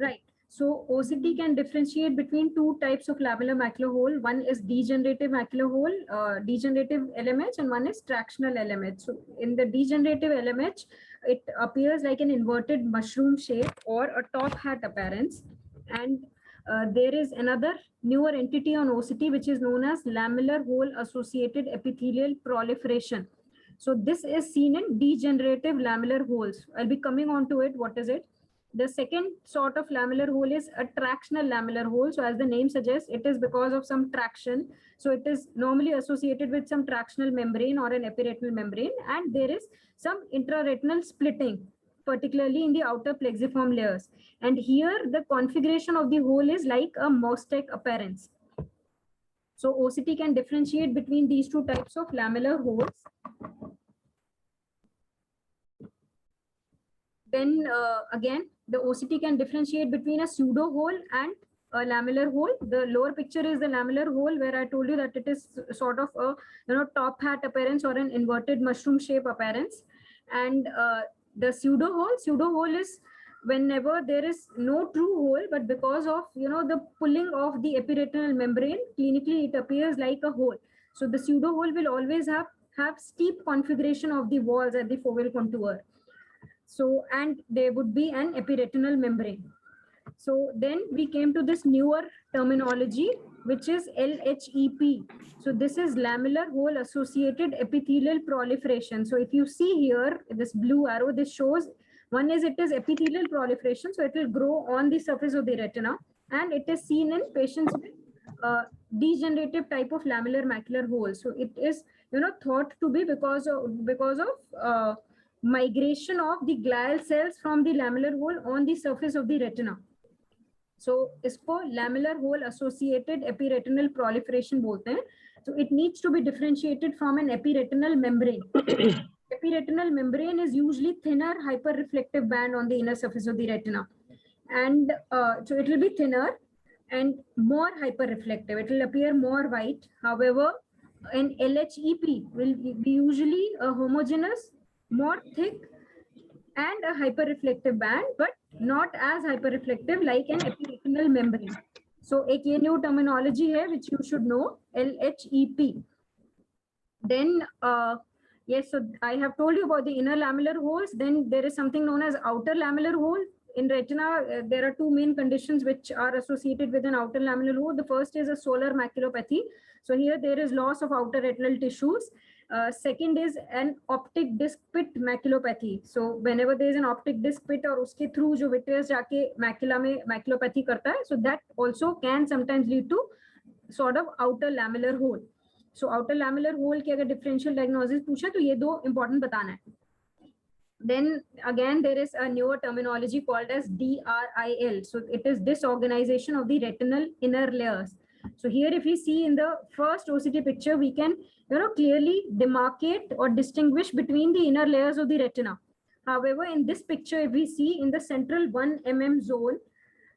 Right. So OCT can differentiate between two types of lamellar macular hole. One is degenerative macular hole, degenerative LMH, and one is tractional LMH. So in the degenerative LMH, it appears like an inverted mushroom shape or a top hat appearance. And there is another newer entity on OCT, which is known as lamellar hole associated epithelial proliferation. So this is seen in degenerative lamellar holes. I'll be coming on to it. What is it? The second sort of lamellar hole is a tractional lamellar hole. So as the name suggests, it is because of some traction. So it is normally associated with some tractional membrane or an epiretinal membrane, and there is some intraretinal splitting, particularly in the outer plexiform layers. And here the configuration of the hole is like a mosaic appearance. So OCT can differentiate between these two types of lamellar holes. Then again, the OCT can differentiate between a pseudo hole and a lamellar hole. The lower picture is the lamellar hole, where I told you that it is sort of a top hat appearance or an inverted mushroom shape appearance. And the pseudo hole is whenever there is no true hole, but because of the pulling of the epiretinal membrane, clinically it appears like a hole. So the pseudo hole will always have steep configuration of the walls at the foveal contour. So, and there would be an epiretinal membrane. So then we came to this newer terminology, which is LHEP. So this is lamellar hole associated epithelial proliferation. So if you see here, this blue arrow, this shows one is it is epithelial proliferation. So it will grow on the surface of the retina, and it is seen in patients with degenerative type of lamellar macular hole. So it is thought to be because of migration of the glial cells from the lamellar hole on the surface of the retina. So इसको lamellar hole associated epiretinal proliferation बोलते हैं. So it needs to be differentiated from an epiretinal membrane. Epiretinal membrane is usually thinner hyperreflective band on the inner surface of the retina, and so it will be thinner and more hyperreflective. It will appear more white. However, an LHEP will be usually a homogeneous, more thick, and a hyperreflective band, but not as hyperreflective like an epiretinal membrane. So एक ये new terminology है which you should know, LHEP. Then yes, so I have told you about the inner lamellar holes. Then there is something known as outer lamellar hole. In retina, there are two main conditions which are associated with an outer lamellar hole. The first is a solar maculopathy. So here there is loss of outer retinal tissues. Second is an optic disc pit maculopathy. So whenever there is an optic disc pit और उसके through जो vitreous जाके macula में maculopathy करता है, so that also can sometimes lead to sort of outer lamellar hole. So outer lamellar hole की अगर differential diagnosis पूछा तो ये दो important बताना है. Then again, there is a newer terminology called as DRIL. So it is disorganization of the retinal inner layers. So here, if we see in the first OCT picture, we can clearly demarcate or distinguish between the inner layers of the retina. However, in this picture, if we see in the central 1 mm zone,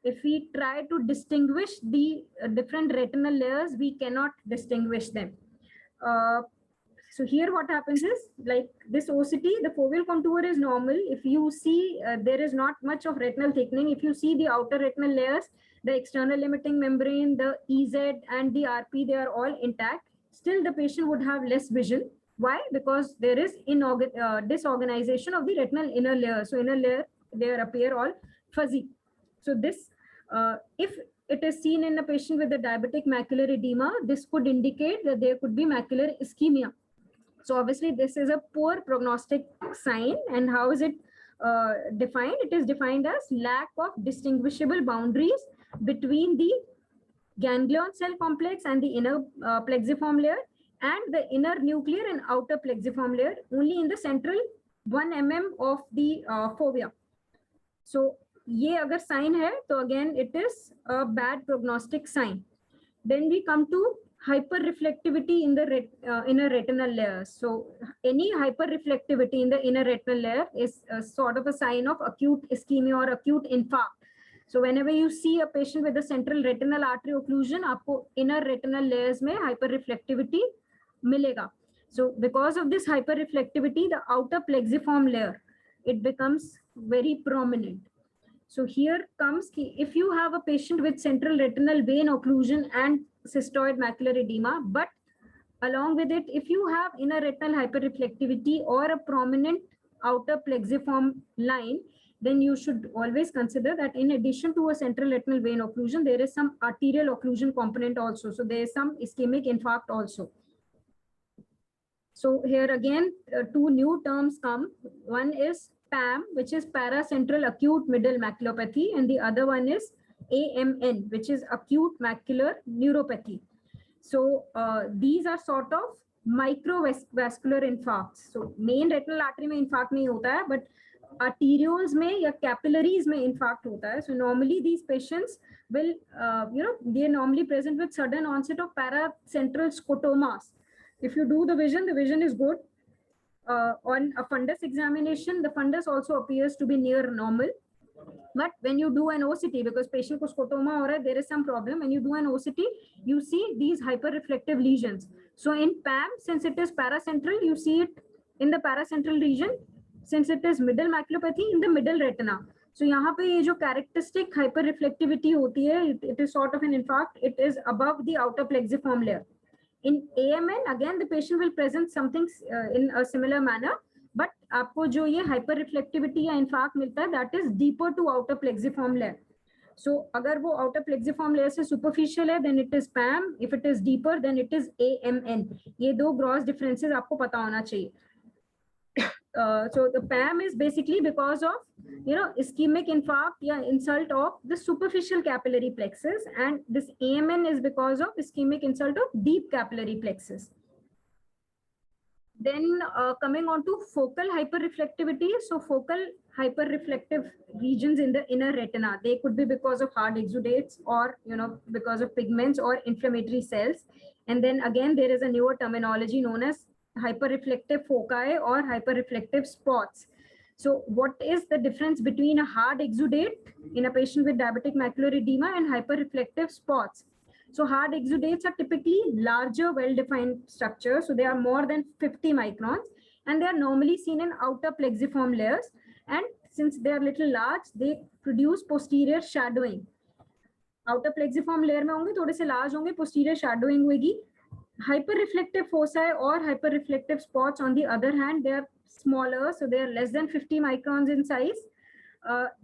if we try to distinguish the different retinal layers, we cannot distinguish them. So here what happens is, like this OCT, the foveal contour is normal. If you see, there is not much of retinal thickening. If you see the outer retinal layers, the external limiting membrane, the EZ and the RP, they are all intact. Still, the patient would have less vision. Why? Because there is disorganization of the retinal inner layer. So inner layer, they appear all fuzzy. So this, if it is seen in a patient with a diabetic macular edema, this could indicate that there could be macular ischemia. So obviously this is a poor prognostic sign. And how is it defined? It is defined as lack of distinguishable boundaries between the ganglion cell complex and the inner plexiform layer, and the inner nuclear and outer plexiform layer only in the central 1 mm of the fovea. So ये अगर sign है, तो again it is a bad prognostic sign. Then we come to hyperreflectivity in the inner retinal layer. So any hyperreflectivity in the inner retinal layer is sort of a sign of acute ischemia or acute infarct. So whenever you see a patient with a central retinal artery occlusion, आपको inner retinal layers में hyperreflectivity मिलेगा. So because of this hyperreflectivity, the outer plexiform layer, it becomes very prominent. So here comes if you have a patient with central retinal vein occlusion and cystoid macular edema, but along with it, if you have inner retinal hyperreflectivity or a prominent outer plexiform line, then you should always consider that in addition to a central retinal vein occlusion, there is some arterial occlusion component also. So there is some ischemic infarct also. So here again, two new terms come. One is PAM, which is paracentral acute middle maculopathy, and the other one is AMN, which is acute macular neuropathy. So these are sort of microvascular infarcts. So main retinal artery में infarct नहीं होता है, but arterioles में या capillaries में infarct होता है. So normally these patients will, they are normally present with sudden onset of paracentral scotomas. If you do the vision is good. On a fundus examination, the fundus also appears to be near normal. But when you do an OCT, because patient ko scotoma ho raha hai, there is some problem. When you do an OCT, you see these hyperreflective lesions. So in PAM, since it is paracentral, you see it in the paracentral region. Since it is middle maculopathy, in the middle retina. So यहाँ पे ये जो characteristic hyperreflectivity होती है, it is sort of an infarct. It is above the outer plexiform layer. In AMN, again, the patient will present something in a similar manner, but आपको जो ये hyperreflectivity या infarct मिलता है, that is deeper to outer plexiform layer. So अगर वो outer plexiform layer से superficial है, then it is PAM. If it is deeper, then it is AMN. ये दो gross differences आपको पता होना चाहिए. So the PAM is basically because of ischemic infarct या insult of the superficial capillary plexus, and this AMN is because of ischemic insult of deep capillary plexus. Then coming on to focal hyperreflectivity. So focal hyperreflective regions in the inner retina, they could be because of hard exudates or because of pigments or inflammatory cells. And then again, there is a newer terminology known as hyperreflective foci or hyperreflective spots. So what is the difference between a hard exudate in a patient with diabetic macular edema and hyperreflective spots? So hard exudates are typically larger, well-defined structures. So they are more than 50 microns, and they are normally seen in outer plexiform layers. And since they are little large, they produce posterior shadowing. Outer plexiform layer में होंगे, थोड़े से large होंगे, posterior shadowing होगी. Hyperreflective foci or hyperreflective spots, on the other hand, they are smaller, so they are less than 50 microns in size.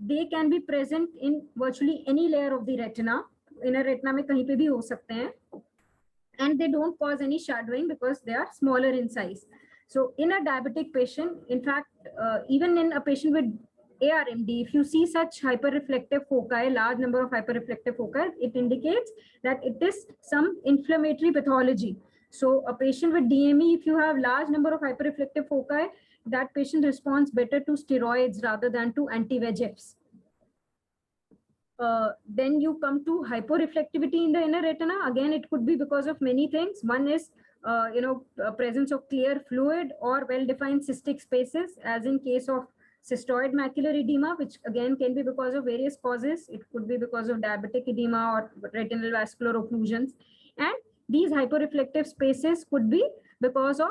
They can be present in virtually any layer of the retina. Inner retina में कहीं पे भी हो सकते हैं, and they don't cause any shadowing because they are smaller in size. So in a diabetic patient, in fact, even in a patient with ARMD, if you see such hyperreflective foci, large number of hyperreflective foci, it indicates that it is some inflammatory pathology. So a patient with DME, if you have large number of hyperreflective foci, that patient responds better to steroids rather than to anti-VEGFs. Then you come to hyporeflectivity in the inner retina. Again, it could be because of many things. One is, presence of clear fluid or well-defined cystic spaces, as in case of cystoid macular edema, which again can be because of various causes. It could be because of diabetic edema or retinal vascular occlusions. And these hyporeflective spaces could be because of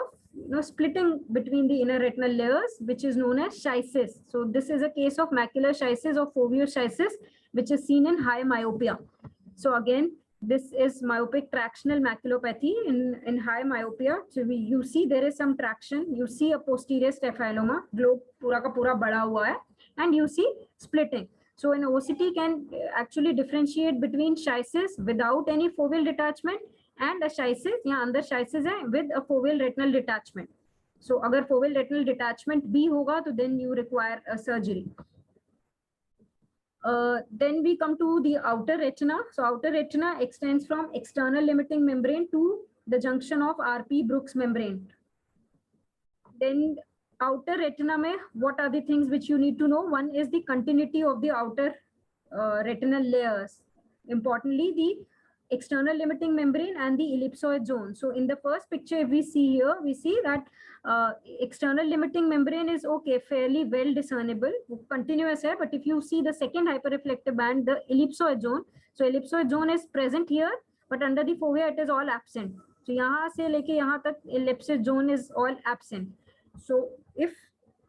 splitting between the inner retinal layers, which is known as schisis. So this is a case of macular schisis or foveal schisis, which is seen in high myopia. So again, this is myopic tractional maculopathy in high myopia. So you see there is some traction. You see a posterior staphyloma, globe pura ka pura bada hua hai, and you see splitting. So an OCT can actually differentiate between schisis without any foveal detachment and a schisis, या अंदर schisis है with a foveal retinal detachment. So अगर foveal retinal detachment भी होगा, तो then you require a surgery. Then we come to the outer retina. So outer retina extends from external limiting membrane to the junction of RP Brooks membrane. Then outer retina mein, what are the things which you need to know? One is the continuity of the outer retinal layers. Importantly, the external limiting membrane and the ellipsoid zone. So in the first picture, if we see here, we see that external limiting membrane is okay, fairly well discernible, continuous hai, but if you see the second hyperreflective band, the ellipsoid zone, so ellipsoid zone is present here, but under the fovea it is all absent. So यहाँ से लेके यहाँ तक ellipsoid zone is all absent. So if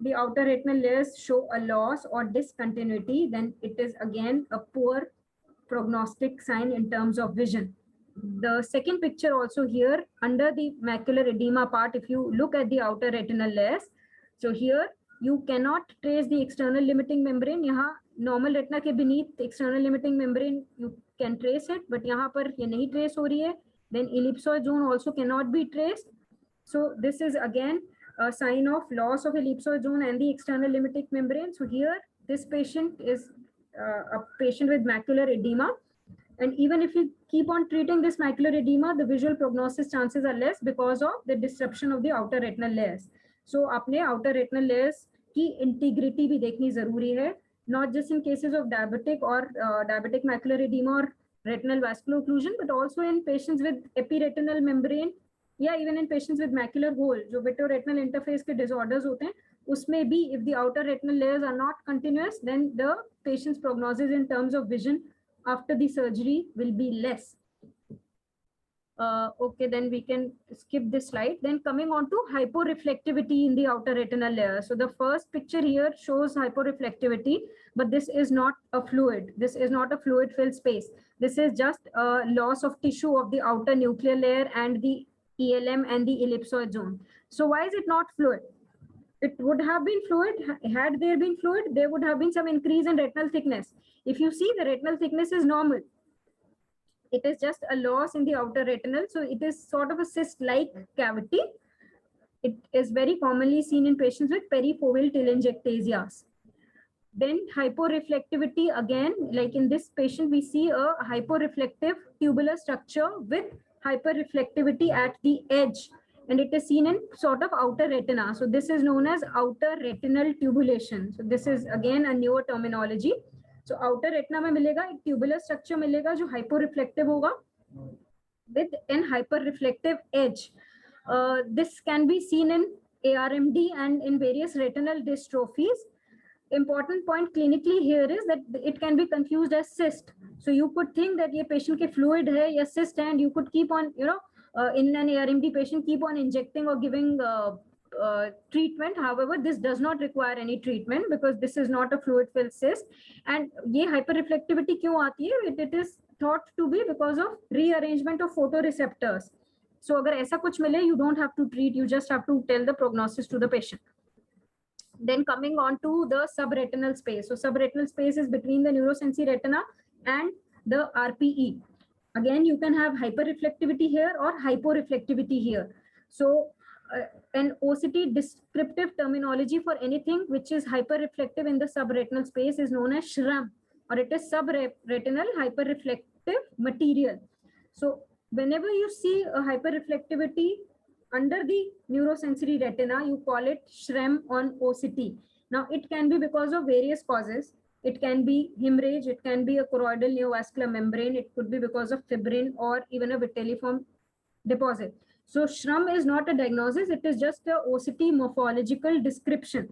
the outer retinal layers show a loss or discontinuity, then it is again a poor prognostic sign in terms of vision. The second picture also here under the macular edema part, if you look at the outer retinal layers, so here you cannot trace the external limiting membrane. यहाँ normal retina के beneath external limiting membrane you can trace it, but यहाँ पर ये नहीं trace हो रही है. Then ellipsoid zone also cannot be traced. So this is again a sign of loss of ellipsoid zone and the external limiting membrane. So here this patient is a patient with macular edema. And even if you keep on treating this macular edema, the visual prognosis chances are less because of the disruption of the outer retinal layers. So अपने outer retinal layers की integrity भी देखनी जरूरी है, not just in cases of diabetic or diabetic macular edema or retinal vascular occlusion, but also in patients with epiretinal membrane, या even in patients with macular hole, जो vitreoretinal interface के disorders होते हैं, उसमें भी if the outer retinal layers are not continuous, then the patient's prognosis in terms of vision after the surgery will be less. Okay, then we can skip this slide. Then coming on to hyporeflectivity in the outer retinal layer. So the first picture here shows hyporeflectivity, but this is not a fluid. This is not a fluid filled space. This is just a loss of tissue of the outer nuclear layer and the ELM and the ellipsoid zone. So why is it not fluid? It would have been fluid. Had there been fluid, there would have been some increase in retinal thickness. If you see, the retinal thickness is normal. It is just a loss in the outer retinal. So it is sort of a cyst-like cavity. It is very commonly seen in patients with perifoveal telangiectasias. Then hyporeflectivity, again, like in this patient, we see a hyporeflective tubular structure with hyperreflectivity at the edge. And it is seen in sort of outer retina. So this is known as outer retinal tubulation. So this is again a newer terminology. So outer retina में मिलेगा एक tubular structure मिलेगा जो hyporeflective होगा with an hyperreflective edge. This can be seen in ARMD and in various retinal dystrophies. Important point clinically here is that it can be confused as cyst. So you could think that ये patient के fluid है या cyst है, and you could keep on, in an ARMD patient, keep on injecting or giving treatment. However, this does not require any treatment because this is not a fluid filled cyst. And ये hyperreflectivity क्यों आती है? It is thought to be because of rearrangement of photoreceptors. So अगर ऐसा कुछ मिले, you don't have to treat, you just have to tell the prognosis to the patient. Then coming on to the subretinal space. So subretinal space is between the neurosensory retina and the RPE. Again, you can have hyperreflectivity here or hyporeflectivity here. So an OCT descriptive terminology for anything which is hyperreflective in the subretinal space is known as SHRM, or it is subretinal hyperreflective material. So whenever you see a hyperreflectivity under the neurosensory retina, you call it SHRM on OCT. Now it can be because of various causes. It can be hemorrhage, it can be a choroidal neovascular membrane, it could be because of fibrin or even a vitelliform deposit. So SHRM is not a diagnosis, it is just a OCT morphological description.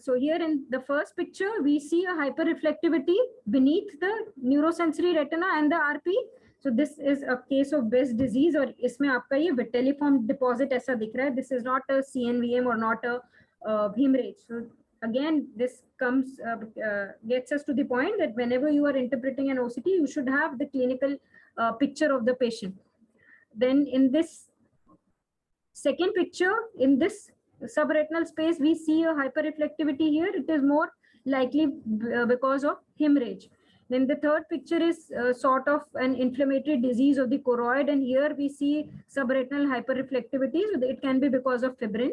So here in the first picture, we see a hyperreflectivity beneath the neurosensory retina and the RP. So this is a case of Best disease, और इसमें आपका ये vitelliform deposit ऐसा दिख रहा है. This is not a CNVM or not a hemorrhage. So again, this comes gets us to the point that whenever you are interpreting an OCT, you should have the clinical picture of the patient. Then in this second picture, in this subretinal space, we see a hyperreflectivity here. It is more likely because of hemorrhage. Then the third picture is sort of an inflammatory disease of the choroid, and here we see subretinal hyperreflectivity. So it can be because of fibrin.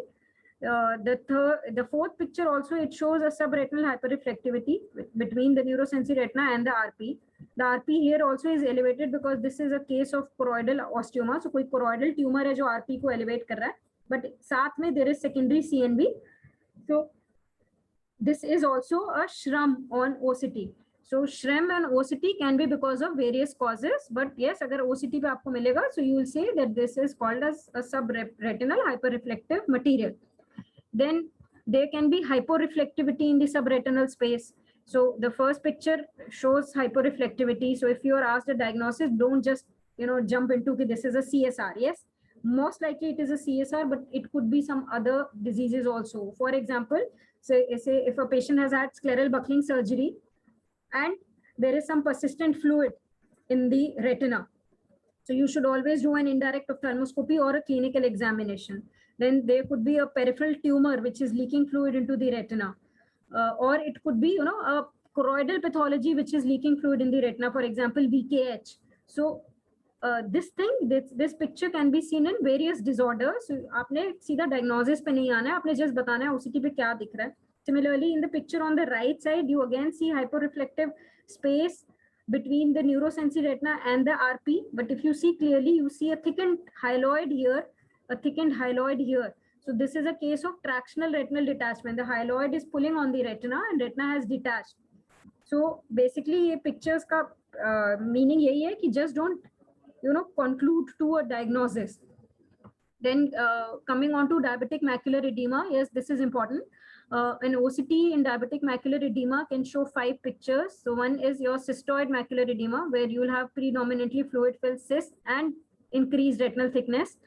The fourth picture also, it shows a subretinal hyperreflectivity between the neurosensory retina and the RP. The RP here also is elevated because this is a case of choroidal osteoma. So कोई choroidal tumor है जो RP को elevate कर रहा है, but साथ में there is secondary CNV. So this is also a SHRM on OCT. So SHRM and OCT can be because of various causes, but yes, अगर OCT पे आपको मिलेगा, so you will say that this is called as a subretinal hyperreflective material. Then there can be hyporeflectivity in the subretinal space. So the first picture shows hyporeflectivity. So if you are asked a diagnosis, don't just jump into this is a CSR. Yes, most likely it is a CSR, but it could be some other diseases also. For example, say if a patient has had scleral buckling surgery and there is some persistent fluid in the retina, so you should always do an indirect ophthalmoscopy or a clinical examination. Then there could be a peripheral tumor which is leaking fluid into the retina, or it could be, you know, a choroidal pathology which is leaking fluid in the retina, for example, VKH. So this picture can be seen in various disorders. So आपने सीधा diagnosis पे नहीं आना है, आपने just बताना है OCT पे क्या दिख रहा है. Similarly, in the picture on the right side, you again see hyporeflective space between the neurosensory retina and the RP. But if you see clearly, you see a thickened hyaloid here, a thickened hyaloid here. So this is a case of tractional retinal detachment. The hyaloid is pulling on the retina and retina has detached. So basically, ये pictures का meaning यही है कि just don't, you know, conclude to a diagnosis. Then coming on to diabetic macular edema, yes, this is important. An OCT in diabetic macular edema can show 5 pictures. So one is your cystoid macular edema, where you will have predominantly fluid-filled cysts and increased retinal thickness.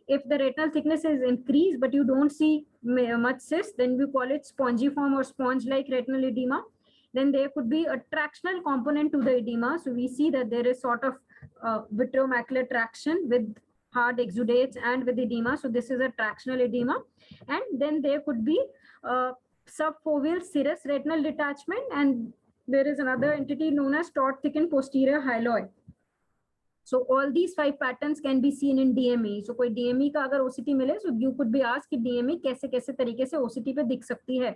If the retinal thickness is increased, but you don't see much cyst, then we call it spongiform or sponge-like retinal edema. Then there could be a tractional component to the edema. So we see that there is sort of vitreomacular traction with hard exudates and with edema. So this is a tractional edema. And then there could be subfoveal serous retinal detachment, and there is another entity known as taut thickened posterior hyaloid. So all these 5 patterns can be seen in DME. So कोई DME का अगर OCT मिले, so you could be asked कि DME कैसे कैसे तरीके से OCT पे दिख सकती है.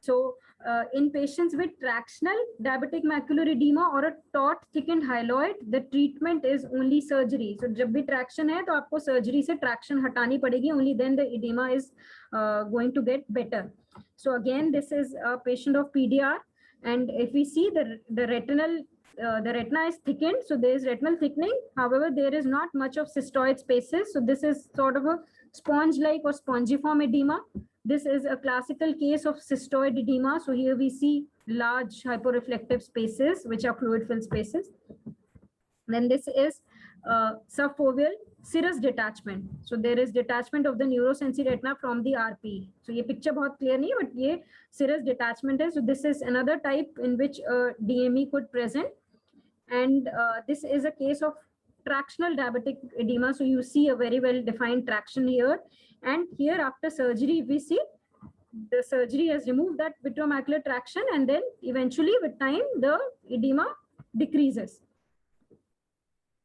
So in patients with tractional diabetic macular edema or a taut thickened hyaloid, the treatment is only surgery. So जब भी traction है तो आपको surgery से traction हटानी पड़ेगी. Only then the edema is going to get better. So again, this is a patient of PDR, and if we see the retina is thickened, so there is retinal thickening. However, there is not much of cystoid spaces. So this is sort of a sponge-like or spongiform edema. This is a classical case of cystoid edema. So here we see large hyporeflective spaces, which are fluid-filled spaces. Then this is subfoveal serous detachment. So there is detachment of the neurosensory retina from the RP. So ये picture बहुत clear नहीं है, but ये serous detachment है. So this is another type in which DME could present. And this is a case of tractional diabetic edema. So you see a very well-defined traction here. And here after surgery, we see the surgery has removed that vitreomacular traction, and then eventually with time, the edema decreases.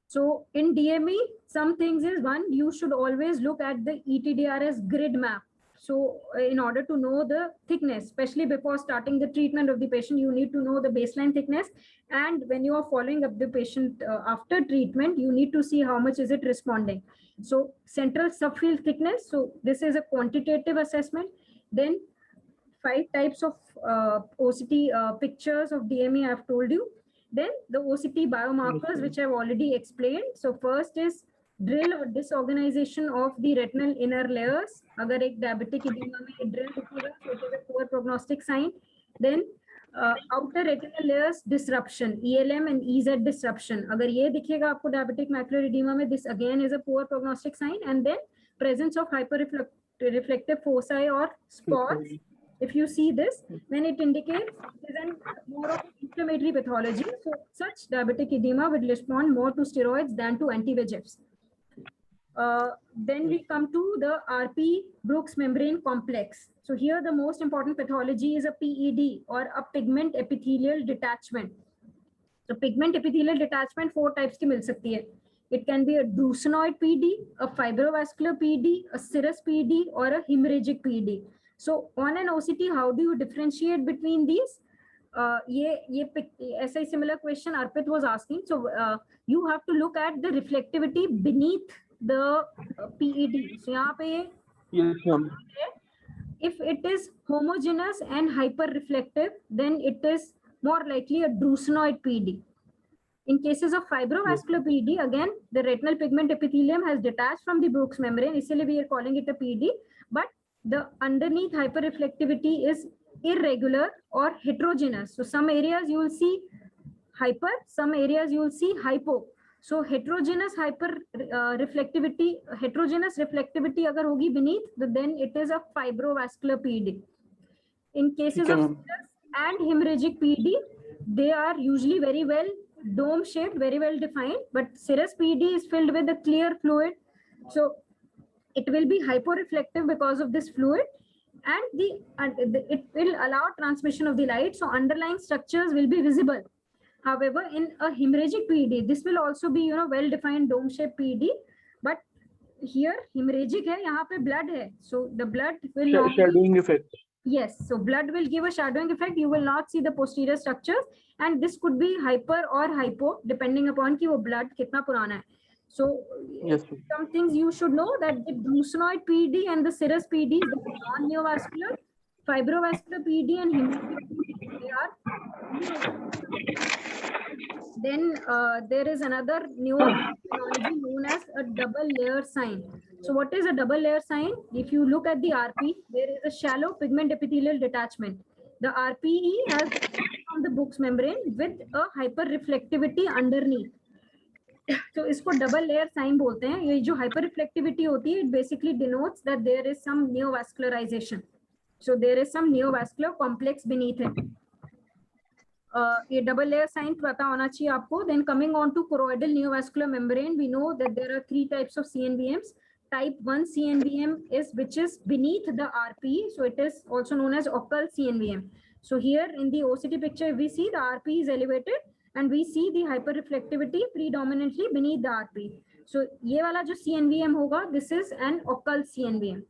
So in DME, some things is, one, you should always look at the ETDRS grid map. So in order to know the thickness, especially before starting the treatment of the patient, you need to know the baseline thickness. And when you are following up the patient after treatment, you need to see how much is it responding. So central subfield thickness. So this is a quantitative assessment. Then 5 types of OCT pictures of DME I've told you. Then the OCT biomarkers, which I've already explained. So first is drill or disorganization of the retinal inner layers. अगर एक diabetic edema में drill दिखेगा, so it is a poor prognostic sign. Then outer retinal layers disruption, ELM and EZ disruption. अगर ये दिखेगा आपको diabetic macular edema में, this again is a poor prognostic sign. And then presence of hyperreflective foci or spots. If you see this, then it indicates it is more of inflammatory pathology. So such diabetic edema will respond more to steroids than to anti-VEGFs. Then we come to the RP Brooks membrane complex. So here the most important pathology is a PED, or a pigment epithelial detachment. So pigment epithelial detachment 4 types की मिल सकती है. It can be a drusenoid PD, a fibrovascular PD, a serous PD, or a hemorrhagic PD. So on an OCT, how do you differentiate between these? ऐसा ही similar question Arpit was asking. So you have to look at the reflectivity beneath the PED. So यहाँ पे Yes, ma'am. if it is homogeneous and hyperreflective, then it is more likely a drusenoid PD. In cases of fibrovascular PD, again, the retinal pigment epithelium has detached from the Brooks membrane. Isliye we are calling it a PD, but the underneath hyperreflectivity is irregular or heterogeneous. So some areas you will see hyper, some areas you will see hypo. So heterogeneous heterogeneous reflectivity अगर होगी beneath, then it is a fibrovascular PED. In cases of serous and hemorrhagic PED, they are usually very well dome shaped, very well defined, but serous PED is filled with a clear fluid, so it will be hyporeflective because of this fluid, and it will allow transmission of the light, so underlying structures will be visible. However, in a hemorrhagic PED, this will also be well defined dome shaped PED, but here hemorrhagic है, यहाँ पे blood है, so the blood will shadowing effect. Yes, so blood will give a shadowing effect. You will not see the posterior structures, and this could be hyper or hypo depending upon कि वो blood कितना पुराना है. So yes, some things you should know, that the brucinoid PED and the serous PED, the non-neovascular, fibrovascular PED and hemorrhagic PED, they are. Then there is another new terminology known as a double layer sign. So what is a double layer sign? If you look at the RP, there is a shallow pigment epithelial detachment. The RPE has on the Bruch's membrane with a hyperreflectivity underneath. So इसको double layer sign बोलते हैं. ये जो hyperreflectivity होती है, it basically denotes that there is some neovascularization. So there is some neovascular complex beneath it. ये double layer sign पता होना चाहिए आपको. Then coming on to choroidal neovascular membrane, we know that there are 3 types of CNVMs. Type 1 CNVM is which is beneath the RPE, so it is also known as occult CNVM. So here in the OCT picture, we see the RPE is elevated and we see the hyperreflectivity predominantly beneath the RPE. So ये वाला जो CNVM होगा, this is an occult CNVM.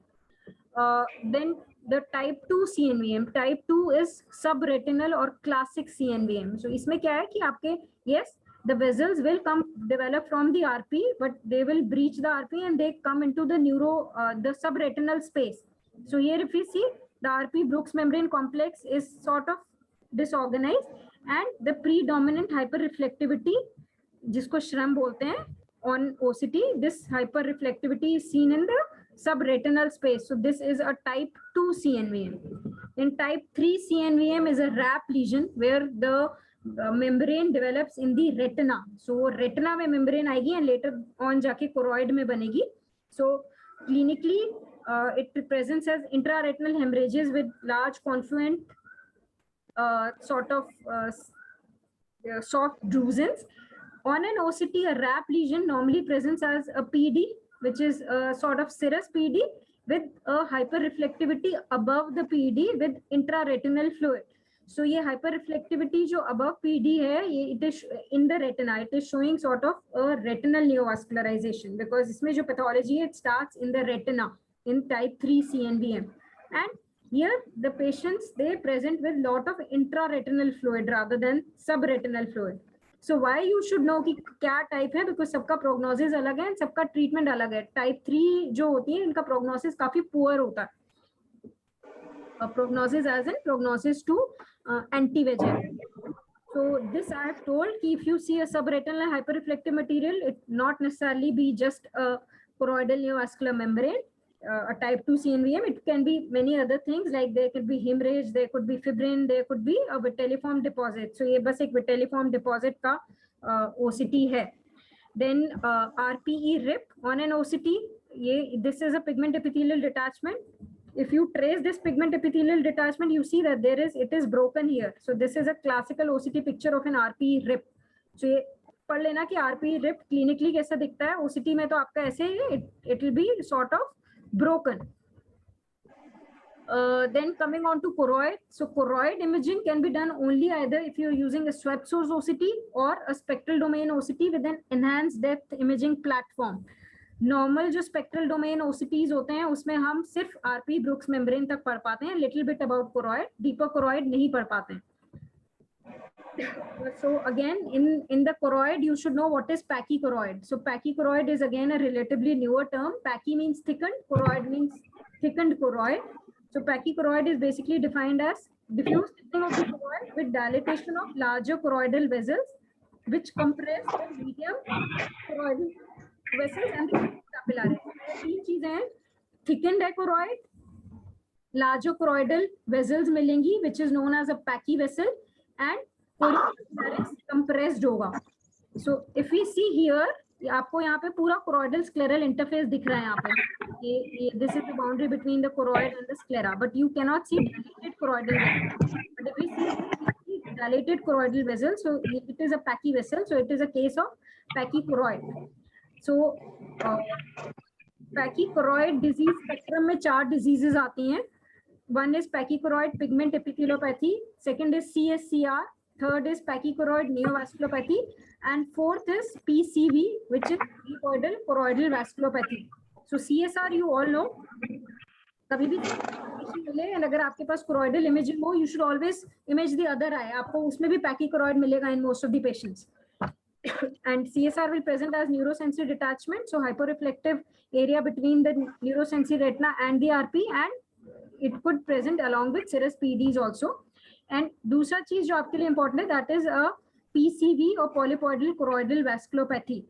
Then the type 2 CNVM, type 2 is subretinal or classic CNVM. So इसमें क्या है कि आपके yes, the vessels will come develop from the RP, but they will breach the RP and they come into the the subretinal space. So here if we see, the RP Bruch's membrane complex is sort of disorganized, and the predominant hyperreflectivity, जिसको श्रम बोलते हैं, on OCT, this hyperreflectivity is seen in the subretinal space. So this is a type 2 CNVM. In type 3 CNVM is a RAP lesion where the membrane develops in the retina. So retina में membrane आएगी and later on जाके choroid में बनेगी. So clinically it presents as intraretinal hemorrhages with large confluent sort of soft drusens. On an OCT, a RAP lesion normally presents as a PD, which is a sort of serous PD with a hyperreflectivity above the PD with intraretinal fluid. So ये hyperreflectivity जो above PD है, it is in the retina. It is showing sort of a retinal neovascularization because इसमें जो pathology it starts in the retina in type 3 CNVM. And here the patients, they present with lot of intraretinal fluid rather than subretinal fluid. So why you should know कि क्या type है, because सबका prognosis अलग है and सबका treatment अलग है. Type 3 जो होती है इनका prognosis काफी poor होता है. Prognosis as in prognosis to anti-VEGF. So this I have told कि if you see a subretinal hyperreflective material, it not necessarily be just a choroidal neovascular membrane, a type 2 CNVM. It can be many other things, like there could be hemorrhage, there could be fibrin, there could be a vitelliform deposit. So ये बस एक vitelliform deposit का OCT है. Then RPE RIP on an OCT, this is a pigment epithelial detachment. If you trace this pigment epithelial detachment, you see that it is broken here. So this is a classical OCT picture of an RPE RIP. So ये पढ़ लेना कि RPE RIP clinically कैसा दिखता है. OCT में तो आपका ऐसे ही it will be sort of broken. Then coming on to choroid. So choroid imaging can be done only either if you're using a swept source OCT or a spectral domain OCT with an enhanced depth imaging platform. Normal जो spectral domain OCTs होते हैं उसमें हम सिर्फ RP Bruch's membrane तक पढ़ पाते हैं, little bit about choroid, deeper choroid नहीं पढ़ पाते हैं. So again in the choroid you should know what is pachychoroid. So pachychoroid is again a relatively newer term. Pachy means thickened, choroid means thickened choroid. So pachychoroid is basically defined as diffuse thickening of the choroid with dilatation of larger choroidal vessels which compress the medium choroidal vessels and capillaries. तीन चीजें हैं, thickened है choroid, larger choroidal vessels मिलेंगी which is known as a pachy vessel, and compressed होगा. So if we see here, आपको यहाँ पे पूरा choroidal scleral interface दिख रहा है यहाँ पे. ये this is the boundary between the choroid and the sclera, but you cannot see dilated choroidal vessel. But if we see dilated choroidal vessel, so it is a pachy vessel, so it is a case of pachychoroid. So pachychoroid disease spectrum में 4 diseases आती हैं. One is pachychoroid pigment epithelopathy, second is CSCR, third is pachychoroid neovasculopathy, and fourth is PCV, which is polypoidal choroidal vasculopathy. So CSR you all know. कभी भी मिले, and अगर आपके पास choroidal imaging हो, you should always image the other eye. आपको उसमें भी pachychoroid मिलेगा in most of the patients. And CSR will present as neurosensory detachment, so hyporeflective area between the neurosensory retina and the RP, and it could present along with serous PDs also. And दूसरा चीज जो आपके लिए important है, that is a PCV or polypoidal choroidal vasculopathy.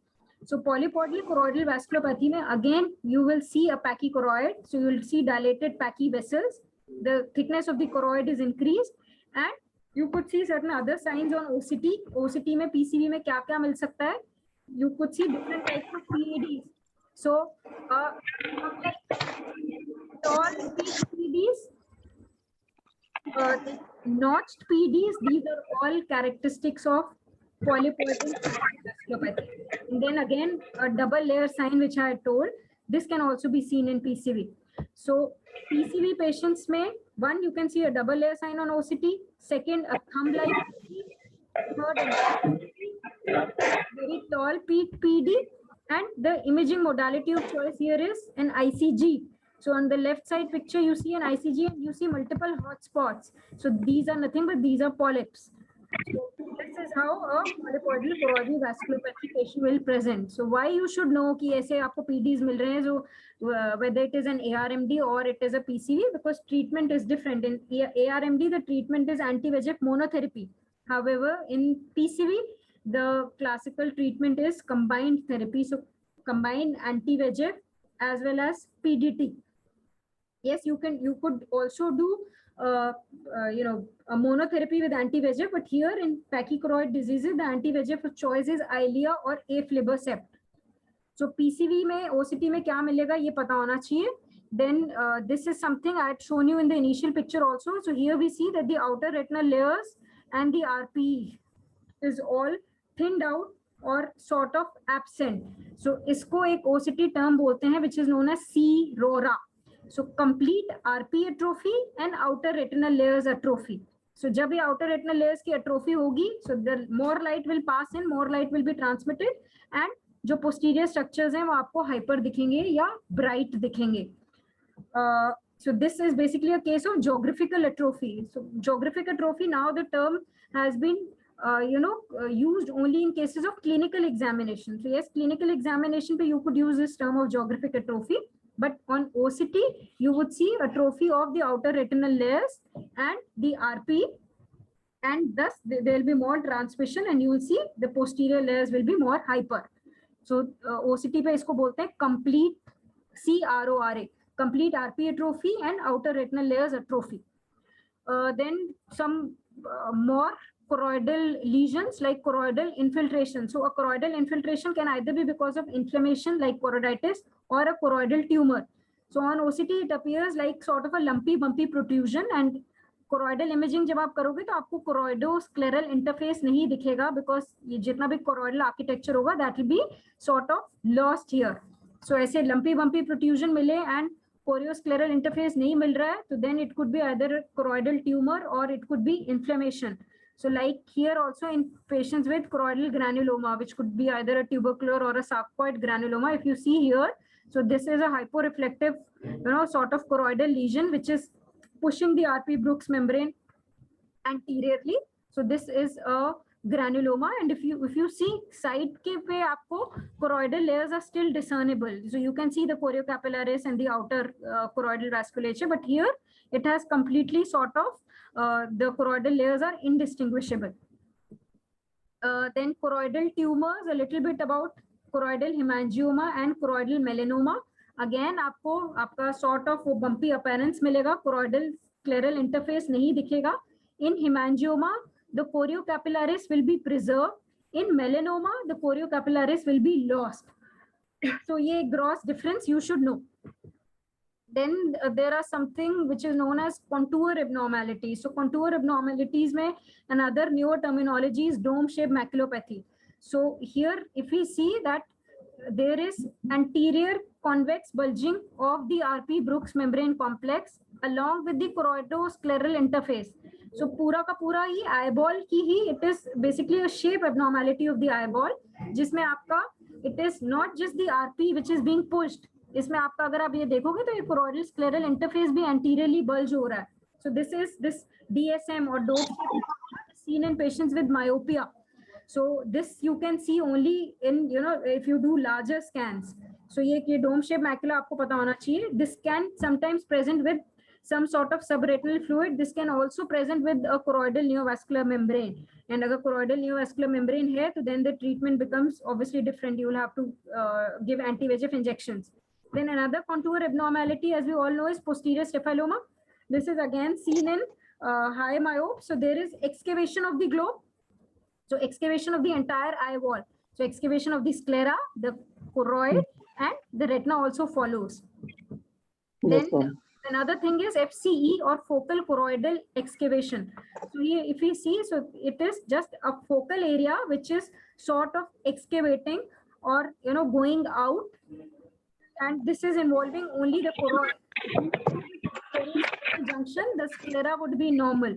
So polypoidal choroidal vasculopathy में again you will see a pachychoroid, so you will see dilated pachy vessels. The thickness of the choroid is increased, and you could see certain other signs on OCT. OCT में PCV में क्या क्या मिल सकता है? You could see different types of PEDs. So tall PEDs, notched PEDs, these are all characteristics of polypoidal vasculopathy. And then again, a double layer sign which I told, this can also be seen in PCV. So PCV patients may, one, you can see a double layer sign on OCT, second, a thumb-like, third, very tall PD, and the imaging modality of choice here is an ICG. So on the left side picture, you see an ICG and you see multiple hot spots. So these are nothing but these are polyps. So this is how a polypoidal choroidal vasculopathy patient will present. So why you should know कि ऐसे आपको PDs मिल रहे हैं, so whether it is an ARMD or it is a PCV, because treatment is different. In ARMD, the treatment is anti-VEGF monotherapy. However, in PCV, the classical treatment is combined therapy. So combine anti-VEGF as well as PDT. Yes, you could also do a monotherapy with anti-VEGF, but here in pachychoroid diseases, the anti-VEGF of choice is Eylea or aflibercept. So PCV में OCT में क्या मिलेगा ये पता होना चाहिए. Then this is something I had shown you in the initial picture also. So here we see that the outer retinal layers and the RPE is all thinned out or sort of absent. So इसको एक OCT term बोलते हैं, which is known as C-RORA. So complete RP atrophy and outer retinal layers atrophy. So जब ये outer retinal layers की atrophy होगी, so the more light will pass in, more light will be transmitted, and जो posterior structures हैं वो आपको hyper दिखेंगे या bright दिखेंगे. So this is basically a case of geographical atrophy. So geographic atrophy, now the term has been used only in cases of clinical examination. So yes, clinical examination you could use this term of geographic atrophy, but on OCT you would see atrophy of the outer retinal layers and the RP, and thus there will be more transmission, and you will see the posterior layers will be more hyper. So OCT पे इसको बोलते हैं complete CRORA, complete RP atrophy and outer retinal layers atrophy. Then some more choroidal lesions like choroidal infiltration. So a choroidal infiltration can either be because of inflammation like choroiditis or a choroidal tumor. So on OCT it appears like sort of a lumpy bumpy protrusion, and choroidal imaging जब आप करोगे तो आपको choroidoscleral interface नहीं दिखेगा, because ये जितना भी choroidal architecture होगा that will be sort of lost here. So ऐसे lumpy bumpy protrusion मिले and chorioscleral interface नहीं मिल रहा है, so then it could be either choroidal tumor or it could be inflammation. So like here also in patients with choroidal granuloma, which could be either a tubercular or a sarcoid granuloma, if you see here, so this is a hyporeflective, sort of choroidal lesion which is pushing the RP Brooks membrane anteriorly. So this is a granuloma, and if you see side ke pe aapko choroidal layers are still discernible. So you can see the choriocapillaris and the outer choroidal vasculature, but here it has completely sort of the choroidal layers are indistinguishable. Then choroidal tumors, a little bit about choroidal hemangioma and choroidal melanoma. Again आपको आपका sort of वो bumpy appearance मिलेगा, choroidal scleral interface नहीं दिखेगा. In hemangioma, the choriocapillaris will be preserved. In melanoma, the choriocapillaris will be lost. So ye gross difference you should know. Then there are something which is known as contour abnormalities. So contour abnormalities mein another newer terminology is dome-shaped maculopathy. So here, if we see that there is anterior convex bulging of the RP Brooks membrane complex along with the choroidoscleral interface. So पूरा का पूरा ही eyeball की ही it is basically a shape abnormality of the eyeball, जिसमें आपका it is not just the RP which is being pushed. इसमें आपका अगर आप ये देखोगे तो ये choroidal scleral interface भी anteriorly bulge हो रहा है. So this DSM or dome seen in patients with myopia. So this you can see only in, you know, if you do larger scans. So ये dome shaped macula आपको पता होना चाहिए. This can sometimes present with some sort of subretinal fluid. This can also present with a choroidal neovascular membrane. And अगर choroidal neovascular membrane है, तो then the treatment becomes obviously different. You will have to give anti-VEGF injections. Then another contour abnormality, as we all know, is posterior staphyloma. This is again seen in high myope. So there is excavation of the globe. So excavation of the entire eye wall. So excavation of the sclera, the choroid, and the retina also follows. Then another thing is FCE or focal choroidal excavation. So here, if we see, so it is just a focal area which is sort of excavating or, you know, going out, and this is involving only the choroid junction. The sclera would be normal.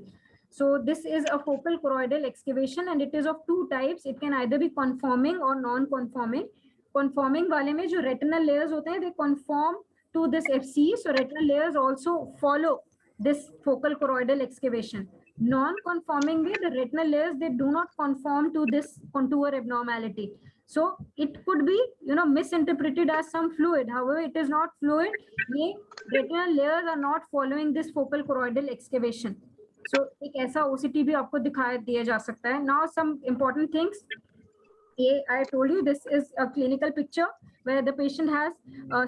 So this is a focal choroidal excavation, and it is of two types. It can either be conforming or non-conforming. Conforming वाले में जो retinal layers होते हैं, they conform to this FCE. So retinal layers also follow this focal choroidal excavation. Non-conforming में the retinal layers, they do not conform to this contour abnormality. So it could be, you know, misinterpreted as some fluid. However, it is not fluid. The retinal layers are not following this focal choroidal excavation. So एक ऐसा OCT भी आपको दिया जा सकता है. Now some important things. I told you this is a clinical picture where the patient has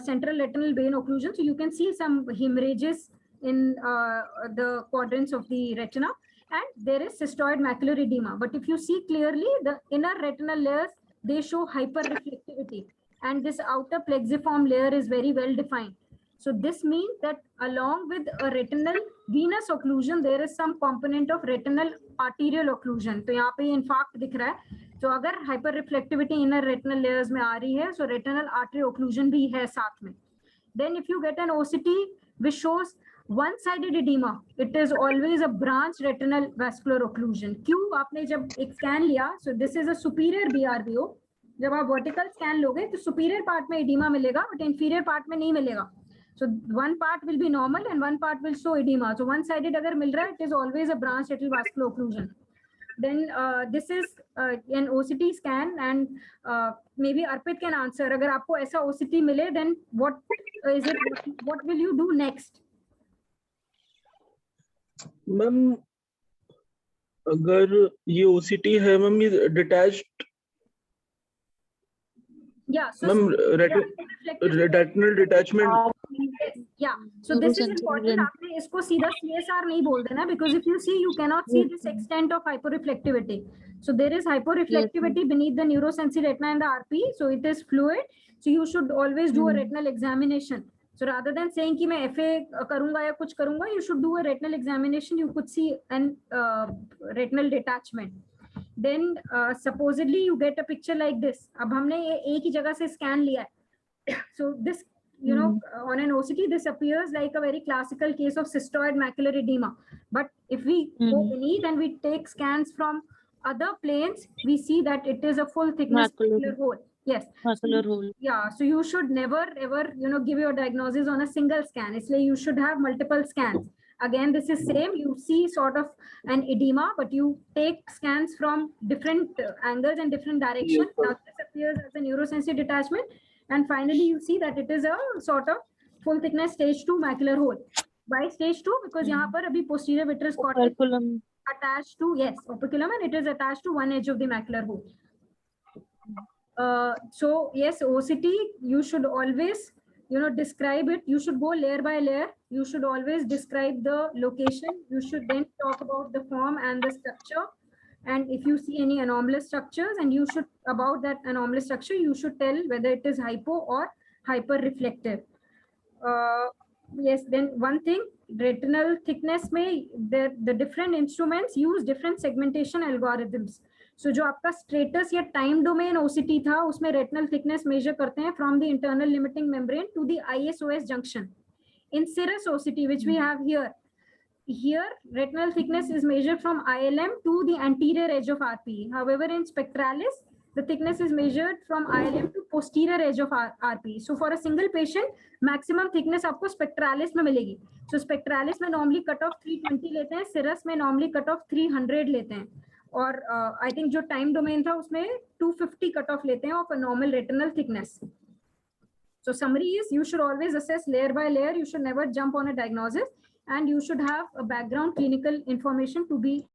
central retinal vein occlusion. So you can see some hemorrhages in the quadrants of the retina, and there is cystoid macular edema. But if you see clearly, the inner retinal layers, they show hyperreflectivity, and this outer plexiform layer is very well defined. So this means that along with a retinal venous occlusion, there is some component of retinal arterial occlusion. तो यहाँ पे infarct दिख रहा है. तो अगर hyperreflectivity inner retinal layers में आ रही है, so retinal artery occlusion भी है साथ में. Then if you get an OCT which shows one-sided edema, it is always a branch retinal vascular occlusion. क्यों? आपने जब एक scan लिया, so this is a superior BRVO. जब आप vertical scan लोगे, तो superior part में edema मिलेगा, but inferior part में नहीं मिलेगा. So one part will be normal and one part will show edema. So one-sided अगर मिल रहा है, it is always a branch retinal vascular occlusion. Then this is an OCT scan, and maybe Arpit can answer. अगर आपको ऐसा OCT मिले, then what is it? What will you do next? Ma'am अगर ये OCT है ma'am, ये detached. Yeah. So retinal detachment. Yeah. So this is important. आपने इसको सीधा CSR नहीं बोल देना, because if you see, you cannot see this extent of hyporeflectivity. So there is hyporeflectivity beneath the neurosensory retina and the RP. So it is fluid. So you should always do a retinal examination. So rather than saying कि मैं FA करूँगा या कुछ करूँगा, you should do a retinal examination. You could see an retinal detachment. Then supposedly you get a picture like this. अब हमने ये एक ही जगह से scan लिया है. So this, you know, on an OCT, this appears like a very classical case of cystoid macular edema. But if we go beneath and we take scans from other planes, we see that it is a full thickness macular hole. Yes. Macular hole. Yeah. So you should never ever, you know, give your diagnosis on a single scan. It's like you should have multiple scans. Again, this is same. You see sort of an edema, but you take scans from different angles and different directions. Now this appears as a neurosensory detachment. And finally, you see that it is a sort of full thickness stage 2 macular hole. Why stage 2? Because यहाँ पर अभी posterior vitreous cortex attached to, yes, operculum, and it is attached to one edge of the macular hole. So yes, OCT, you should always, you know, describe it. You should go layer by layer. You should always describe the location. You should then talk about the form and the structure. And if you see any anomalous structures, and you should, about that anomalous structure, you should tell whether it is hypo or hyper reflective. Yes, then one thing, retinal thickness may, the different instruments use different segmentation algorithms. So जो आपका स्ट्रेटस या time domain OCT था, उसमें retinal thickness measure करते हैं from the internal limiting membrane to the ISOS junction. In serous OCT, which we have here retinal thickness is measured from ILM to the anterior edge of RPE. However, in spectralis, the thickness is measured from ILM to posterior edge of RPE. So for a single patient, maximum thickness आपको spectralis में मिलेगी. So spectralis में normally cutoff 320 लेते हैं, serous में normally cutoff 300 लेते हैं. और I think जो time domain था उसमें 250 cutoff लेते हैं of a normal retinal thickness. So summary is, you should always assess layer by layer. You should never jump on a diagnosis, and you should have a background clinical information to be